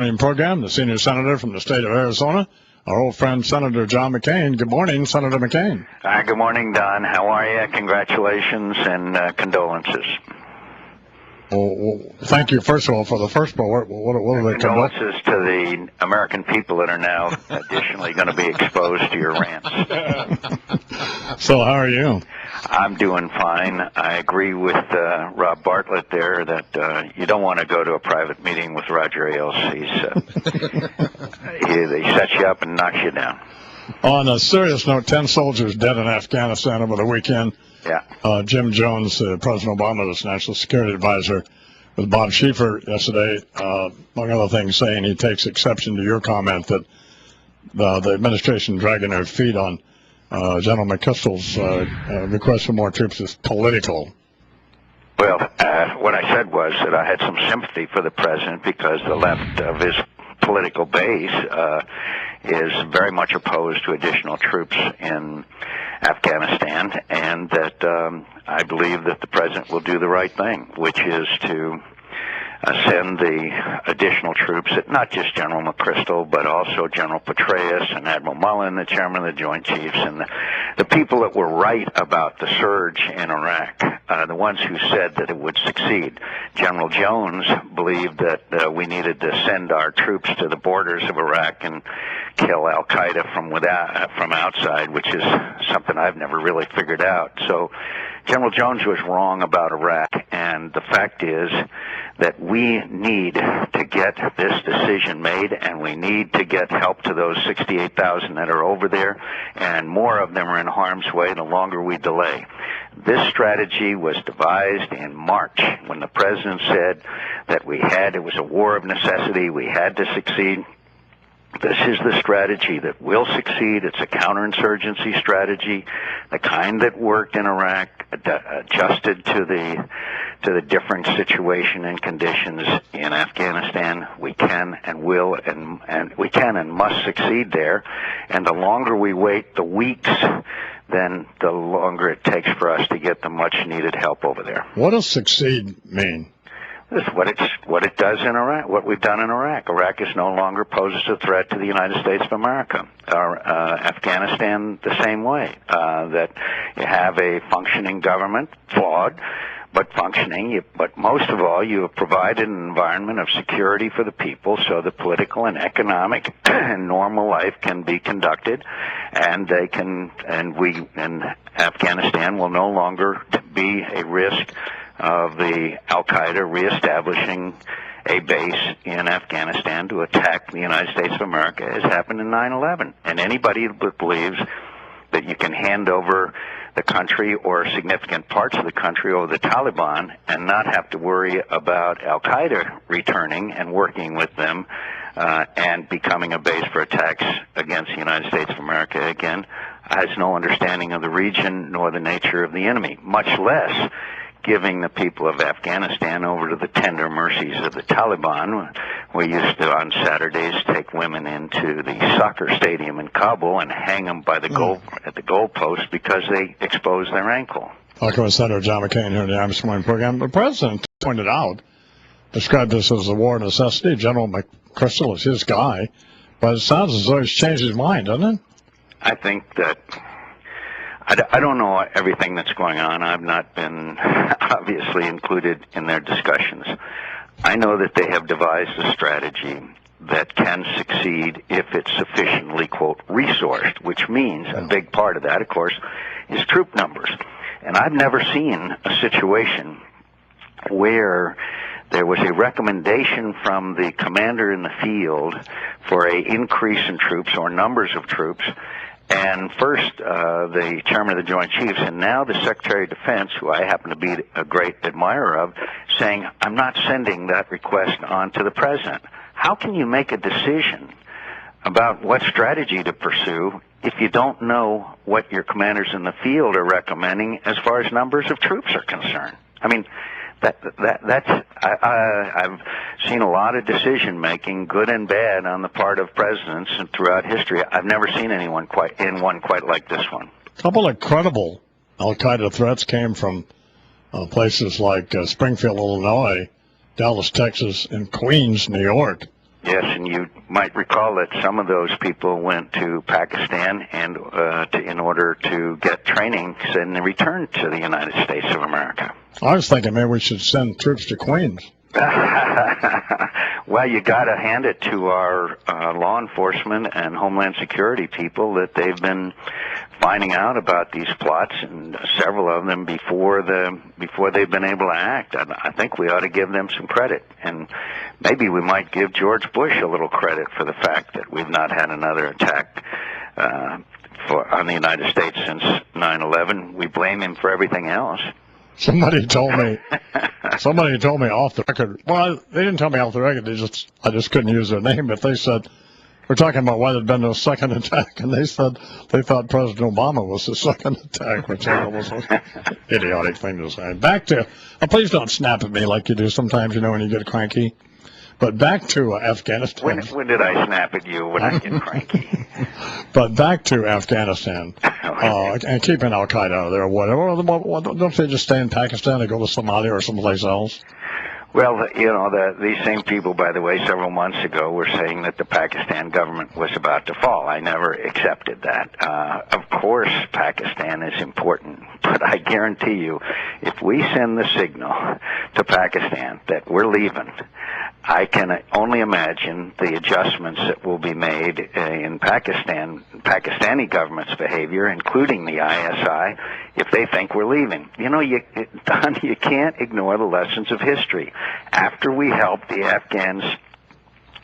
Program, the senior senator from the state of Arizona, our old friend Senator John McCain. Good morning, Senator McCain. Good morning, Don. How are you? Congratulations and condolences. Well, thank you, first of all, for the first part. What are the condolences to the American people that are now additionally going to be exposed to your rants. So how are you? I'm doing fine. I agree with Rob Bartlett there that you don't want to go to a private meeting with Roger Ailes. He sets you up and knocks you down. On a serious note, 10 soldiers dead in Afghanistan over the weekend. Yeah. Jim Jones, President Obama's national security advisor, with Bob Schieffer yesterday, among other things, saying he takes exception to your comment that the administration dragging their feet on General McChrystal's request for more troops is political. Well, what I said was that I had some sympathy for the president because the left of his political base is very much opposed to additional troops in Afghanistan, and that I believe that the president will do the right thing, which is to send the additional troops, not just General McChrystal, but also General Petraeus and Admiral Mullen, the chairman of the Joint Chiefs, and the people that were right about the surge in Iraq, the ones who said that it would succeed. General Jones believed that we needed to send our troops to the borders of Iraq and kill al-Qaeda from outside, which is something I've never really figured out. So General Jones was wrong about Iraq, and the fact is that we need to get this decision made, and we need to get help to those 68,000 that are over there, and more of them are in harm's way the longer we delay. This strategy was devised in March when the president said that it was a war of necessity, we had to succeed. This is the strategy that will succeed. It's a counterinsurgency strategy, the kind that worked in Iraq, adjusted to the different situation and conditions in Afghanistan. We can and will and we can and must succeed there. And the longer we wait, the weeks, then the longer it takes for us to get the much needed help over there. What does succeed mean? This is what it does in Iraq, what we've done in Iraq. Iraq is no longer poses a threat to the United States of America. Afghanistan, the same way. That you have a functioning government, flawed, but functioning. But most of all, you have provided an environment of security for the people, so the political and economic and normal life can be conducted, and Afghanistan will no longer be a risk of the al-Qaeda reestablishing a base in Afghanistan to attack the United States of America, as happened in 9/11. And anybody that believes that you can hand over the country or significant parts of the country over the Taliban and not have to worry about al-Qaeda returning and working with them and becoming a base for attacks against the United States of America again has no understanding of the region nor the nature of the enemy, much less giving the people of Afghanistan over to the tender mercies of the Taliban. We used to, on Saturdays, take women into the soccer stadium in Kabul and hang them by the at the goalpost because they exposed their ankle. Talking with Senator John McCain here in the Imus Morning Program. The president pointed out, described this as a war of necessity. General McChrystal is his guy, but it sounds as though he's changed his mind, doesn't it? I think that I don't know everything that's going on. I've not been obviously included in their discussions. I know that they have devised a strategy that can succeed if it's sufficiently, quote, resourced, which means a big part of that, of course, is troop numbers. And I've never seen a situation where there was a recommendation from the commander in the field for an increase in troops or numbers of troops, and first the chairman of the Joint Chiefs, and now the Secretary of Defense, who I happen to be a great admirer of, saying, I'm not sending that request on to the president. How can you make a decision about what strategy to pursue if you don't know what your commanders in the field are recommending as far as numbers of troops are concerned? I mean, I've seen a lot of decision making, good and bad, on the part of presidents and throughout history. I've never seen anyone quite like this one. A couple of credible al-Qaeda threats came from places like Springfield, Illinois, Dallas, Texas, and Queens, New York. Yes, and you might recall that some of those people went to Pakistan and in order to get training and return to the United States of America. I was thinking maybe we should send troops to Queens. Well, you got to hand it to our law enforcement and Homeland Security people that they've been finding out about these plots, and several of them before they've been able to act. I think we ought to give them some credit, and maybe we might give George Bush a little credit for the fact that we've not had another attack on the United States since 9/11. We blame him for everything else. Somebody told me off the record. Well, they didn't tell me off the record. I just couldn't use their name. But they said, we're talking about why there'd been no second attack, and they said they thought President Obama was the second attack, which was an idiotic thing to say. Back to, please don't snap at me like you do sometimes, when you get cranky. But back to Afghanistan. When did I snap at you when I get cranky? But back to Afghanistan, and keeping Al Qaeda out of there or whatever. Don't they just stay in Pakistan and go to Somalia or someplace else? Well, these same people, by the way, several months ago were saying that the Pakistan government was about to fall. I never accepted that. Of course, Pakistan is important, but I guarantee you, if we send the signal to Pakistan that we're leaving, I can only imagine the adjustments that will be made in Pakistani government's behavior, including the ISI, if they think we're leaving. Don, you can't ignore the lessons of history. After we helped the Afghans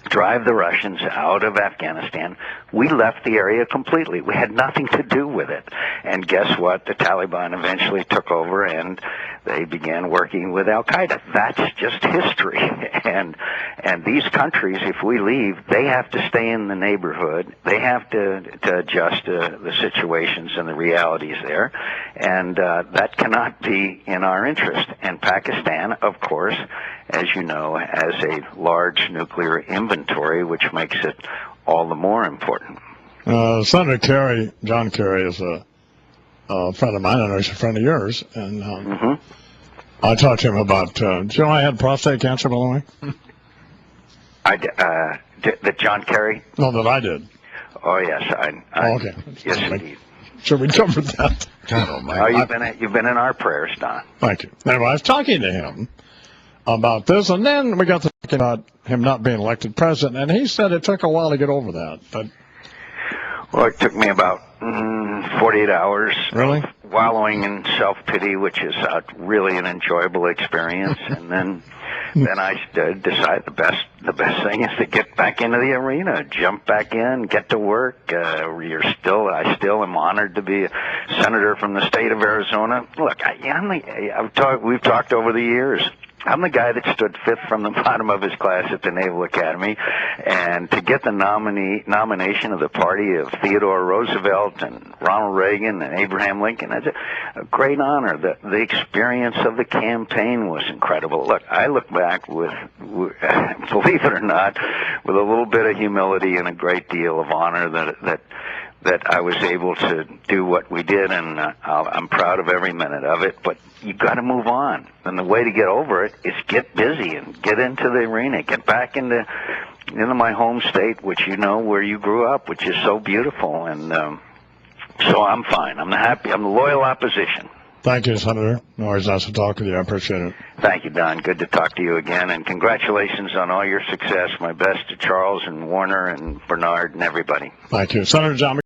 drive the Russians out of Afghanistan, we left the area completely. We had nothing to do with it. And guess what? The Taliban eventually took over, and they began working with Al Qaeda. That's just history. And these countries, if we leave, they have to stay in the neighborhood. They have to adjust to the situations and the realities there. And that cannot be in our interest. And Pakistan, of course, as you know, has a large nuclear inventory, which makes it all the more important. Senator Kerry, John Kerry, is a friend of mine. I know he's a friend of yours. And I talked to him about, do you know I had prostate cancer, by the way? That John Kerry? No, that I did. Oh, yes. Okay. Yes, indeed. So we covered that. You've been in our prayers, Don. Thank you. Anyway, I was talking to him about this, and then we got to talking about him not being elected president, and he said it took a while to get over that. But well, it took me about 48 hours. Really? Wallowing in self-pity, which is really an enjoyable experience, and then I decided the best thing is to get back into the arena, jump back in, get to work. I still am honored to be a senator from the state of Arizona. Look, we've talked over the years. I'm the guy that stood fifth from the bottom of his class at the Naval Academy, and to get the nomination of the party of Theodore Roosevelt and Ronald Reagan and Abraham Lincoln, that's a great honor. The experience of the campaign was incredible. Look, I look back with, believe it or not, with a little bit of humility and a great deal of honor that I was able to do what we did, and I'm proud of every minute of it. But you got to move on, and the way to get over it is get busy and get into the arena, get back into my home state, which where you grew up, which is so beautiful. And so I'm fine. I'm happy. I'm the loyal opposition. Thank you, Senator. Always nice to talk with you. I appreciate it. Thank you, Don. Good to talk to you again, and congratulations on all your success. My best to Charles and Warner and Bernard and everybody. Thank you, Senator John.